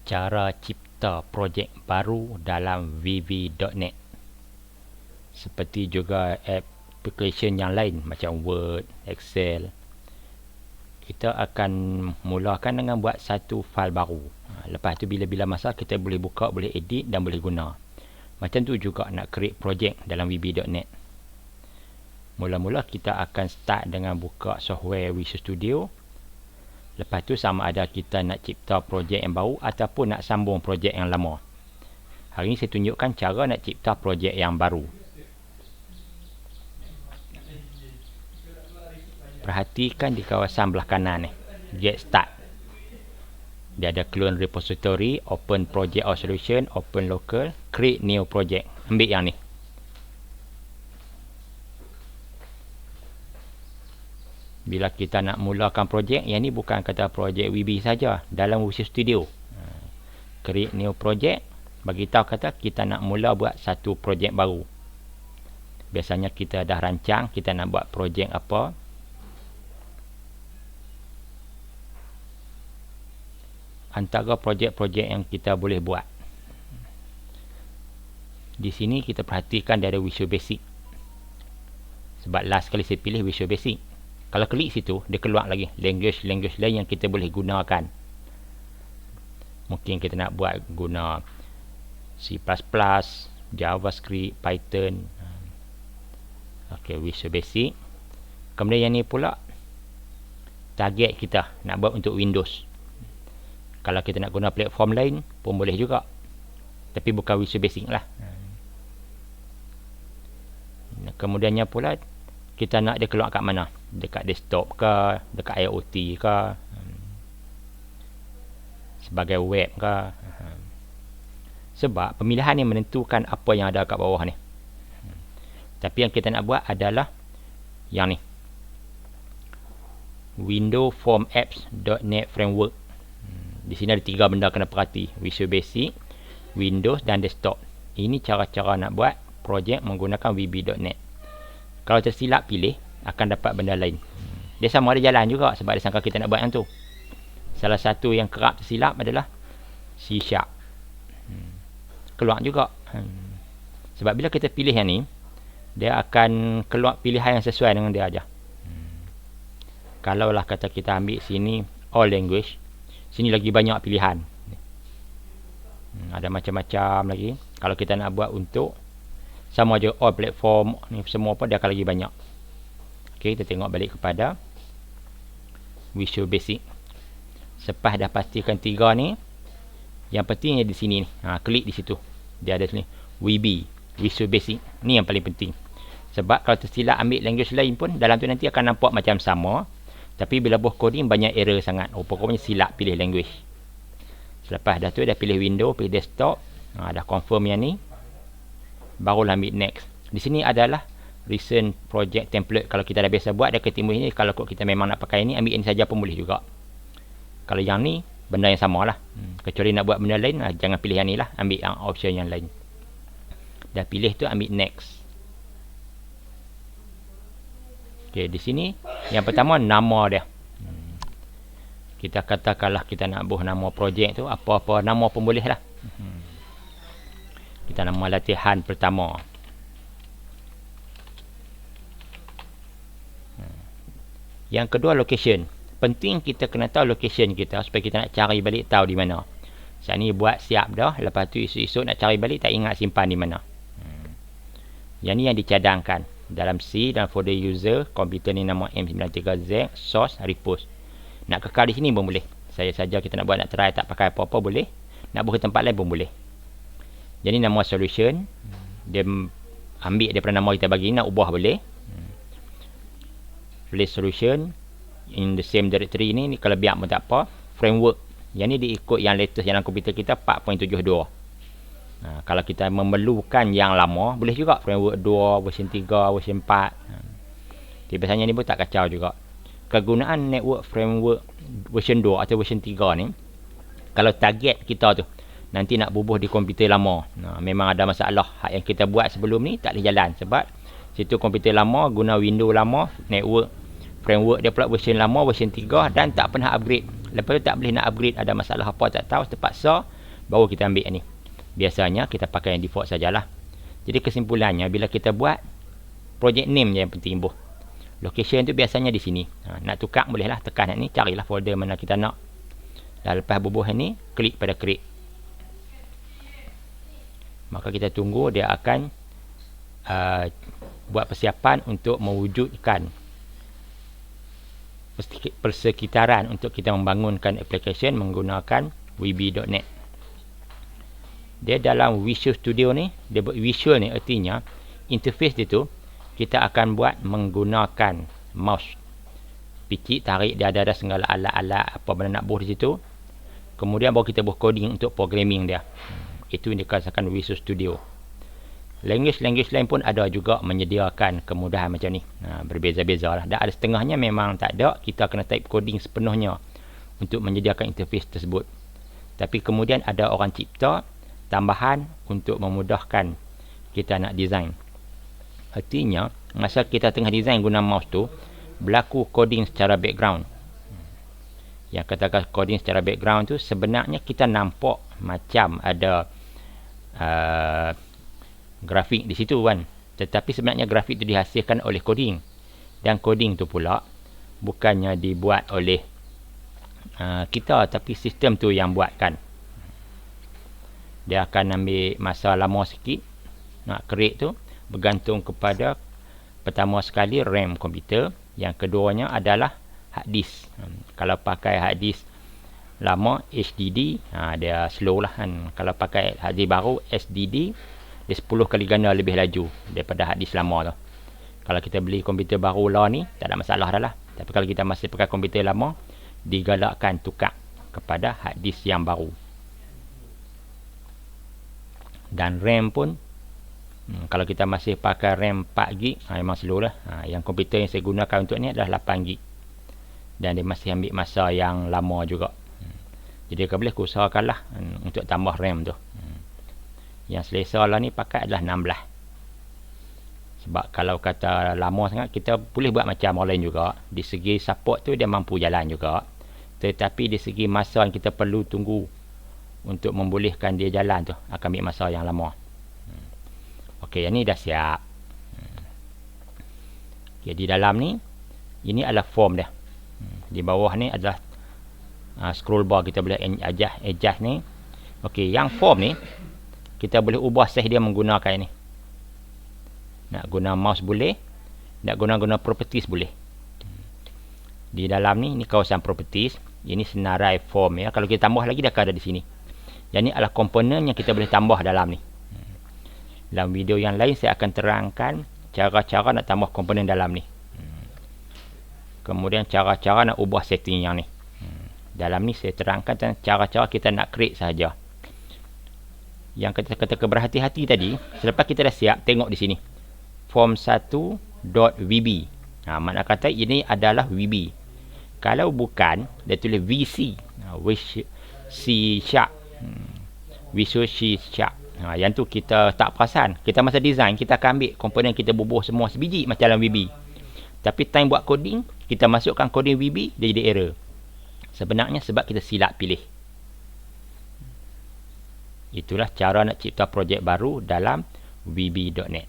Cara cipta projek baru dalam VB.NET. Seperti juga application yang lain macam Word, Excel. Kita akan mulakan dengan buat satu fail baru. Lepas tu bila-bila masa kita boleh buka, boleh edit dan boleh guna. Macam tu juga nak create projek dalam VB.NET. Mula-mula kita akan start dengan buka software Visual Studio. Lepas tu sama ada kita nak cipta projek yang baru ataupun nak sambung projek yang lama. Hari ini saya tunjukkan cara nak cipta projek yang baru. Perhatikan di kawasan belah kanan ni, Get Start. Dia ada Clone Repository, Open Project or Solution, Open Local, Create New Project. Ambil yang ni. Bila kita nak mulakan projek, yang ni bukan kata projek VB saja, dalam Visual Studio. Create New Project, bagi tahu kata kita nak mula buat satu projek baru. Biasanya kita dah rancang, kita nak buat projek apa. Antara projek-projek yang kita boleh buat. Di sini kita perhatikan dari Visual Basic. Sebab last kali saya pilih Visual Basic. Kalau klik situ, dia keluar lagi language lain yang kita boleh gunakan. Mungkin kita nak buat guna C++, JavaScript, Python. Okey, Visual Basic. Kemudian yang ni pula target kita nak buat untuk Windows. Kalau kita nak guna platform lain pun boleh juga. Tapi bukan Visual Basic lah. Kemudiannya pula kita nak dia keluar kat mana? Dekat desktop ke, dekat IoT ke, sebagai web ke. Sebab pemilihan ni menentukan apa yang ada kat bawah ni. Tapi yang kita nak buat adalah yang ni, Windows Form Apps.NET Framework. Di sini ada 3 benda kena perhati: Visual Basic, Windows dan desktop. Ini cara-cara nak buat projek menggunakan VB.NET. Kalau tersilap pilih, akan dapat benda lain. Dia sama ada jalan juga sebab dia sangka kita nak buat yang tu. Salah satu yang kerap tersilap adalah C#. Keluar juga. Sebab bila kita pilih yang ni, dia akan keluar pilihan yang sesuai dengan dia aja. Kalaulah kata kita ambil sini all language, sini lagi banyak pilihan. Ada macam-macam lagi. Kalau kita nak buat untuk sama je all platform ni semua apa, dia akan lagi banyak. Okey, kita tengok balik kepada Visual Basic. Lepas dah pastikan 3 ni, yang pentingnya di sini ni. Klik di situ. Dia ada sini VB, Visual Basic. Ni yang paling penting. Sebab kalau tersilap ambil language lain pun, dalam tu nanti akan nampak macam sama. Tapi bila buat coding banyak error sangat. Pokoknya silap pilih language. Selepas dah tu dah pilih window, pilih desktop. Dah confirm yang ni. Barulah ambil next. Di sini adalah recent project template. Kalau kita dah biasa buat, dia akan timbul ini. Kalau kita memang nak pakai ini, ambil ini saja pun boleh juga. Kalau yang ni, benda yang sama lah. Kecuali nak buat benda lain, jangan pilih yang ni lah. Ambil yang option yang lain. Dah pilih tu, ambil next. Okay, di sini yang pertama nama dia. Kita katakanlah kita nak buat nama projek tu, apa-apa nama pun boleh lah. Kita nama latihan pertama. Yang kedua, location. Penting kita kena tahu location kita supaya kita nak cari balik tahu di mana. Saat ni buat siap dah. Lepas tu esok-esok nak cari balik tak ingat simpan di mana. Yang ni yang dicadangkan dalam C dan folder user. Komputer ni nama M93Z, source, repost. Nak kekal di sini pun boleh. Saya saja kita nak buat, nak try tak pakai apa-apa boleh. Nak buat ke tempat lain pun boleh. Jadi nama solution, dia ambil daripada nama kita bagi, nak ubah boleh. Place solution in the same directory ni kalau biar pun tak apa. Framework, yang ni diikut yang latest dalam komputer kita 4.72. Kalau kita memerlukan yang lama, boleh juga framework 2, version 3, version 4. Jadi biasanya ni pun tak kacau juga. Kegunaan network framework version 2 atau version 3 ni, kalau target kita tu nanti nak bubuh di komputer lama, memang ada masalah. Hak yang kita buat sebelum ni tak boleh jalan sebab situ komputer lama, guna Windows lama, network framework dia pula version lama, version 3 dan tak pernah upgrade. Lepas tu tak boleh nak upgrade, ada masalah apa tak tahu, terpaksa baru kita ambil ni. Biasanya kita pakai yang default sajalah. Jadi kesimpulannya, bila kita buat project name je yang penting buh. Location tu biasanya di sini. Nak tukar bolehlah, tekan ni, carilah folder mana kita nak. Dan lepas bubuh ni, klik pada create. Maka kita tunggu dia akan buat persiapan untuk mewujudkan persekitaran untuk kita membangunkan application menggunakan VB.NET. Dia dalam Visual Studio ni, dia buat visual ni, artinya interface dia tu kita akan buat menggunakan mouse. Picit, tarik, dia ada segala alat-alat apa benda nak buh di situ. Kemudian baru kita buat coding untuk programming dia. Itu yang dikatakan Visual Studio. Language lain pun ada juga menyediakan kemudahan macam ni. Berbeza-beza lah. Dan ada setengahnya memang tak ada. Kita kena type coding sepenuhnya untuk menyediakan interface tersebut. Tapi kemudian ada orang cipta tambahan untuk memudahkan kita nak design. Artinya, masa kita tengah design guna mouse tu, berlaku coding secara background. Yang katakan coding secara background tu, sebenarnya kita nampak macam ada grafik di situ kan. Tetapi sebenarnya grafik itu dihasilkan oleh coding. Dan coding tu pula bukannya dibuat oleh kita, tapi sistem tu yang buatkan. Dia akan ambil masa lama sikit nak create tu, bergantung kepada pertama sekali RAM komputer, yang keduanya adalah hard disk. Kalau pakai hard disk lama HDD, dia slow lah kan. Kalau pakai hard disk baru SSD, dia 10 kali ganda lebih laju daripada hard disk lama tu. Kalau kita beli komputer baru lah ni, tak ada masalah dah lah. Tapi kalau kita masih pakai komputer lama, digalakkan tukar kepada hard disk yang baru. Dan RAM pun, kalau kita masih pakai RAM 4GB, memang slow lah. Yang komputer yang saya gunakan untuk ni adalah 8GB. Dan dia masih ambil masa yang lama juga. Jadi kalau boleh usahakanlah untuk tambah RAM tu. Yang selesa lah ni pakai adalah 16. Sebab kalau kata lama sangat, kita boleh buat macam orang lain juga. Di segi support tu dia mampu jalan juga. Tetapi di segi masa yang kita perlu tunggu untuk membolehkan dia jalan tu akan ambil masa yang lama. Okey, yang ni dah siap. Okay, di dalam ni, ini adalah form dia. Di bawah ni adalah scroll bar, kita boleh adjust ni. Okey, yang form ni kita boleh ubah size dia menggunakan ni. Nak guna mouse boleh, nak guna properties boleh. Di dalam ni kawasan properties, ini senarai form ya. Kalau kita tambah lagi dia akan ada di sini. Yang ni adalah komponen yang kita boleh tambah dalam ni. Dalam video yang lain saya akan terangkan cara-cara nak tambah komponen dalam ni. Kemudian cara-cara nak ubah setting yang ni. Dalam ni saya terangkan tentang cara-cara kita nak create sahaja. Yang kata berhati-hati tadi, selepas kita dah siap, tengok di sini. form1.vb. Makna kata ini adalah VB. Kalau bukan, dia tulis VC. C#. Visual C#. Yang tu kita tak perasan. Kita masa design, kita akan ambil komponen kita bubuh semua sebiji macam dalam VB. Tapi time buat coding, kita masukkan coding VB, dia jadi error. Sebenarnya sebab kita silap pilih. Itulah cara nak cipta projek baru dalam VB.NET.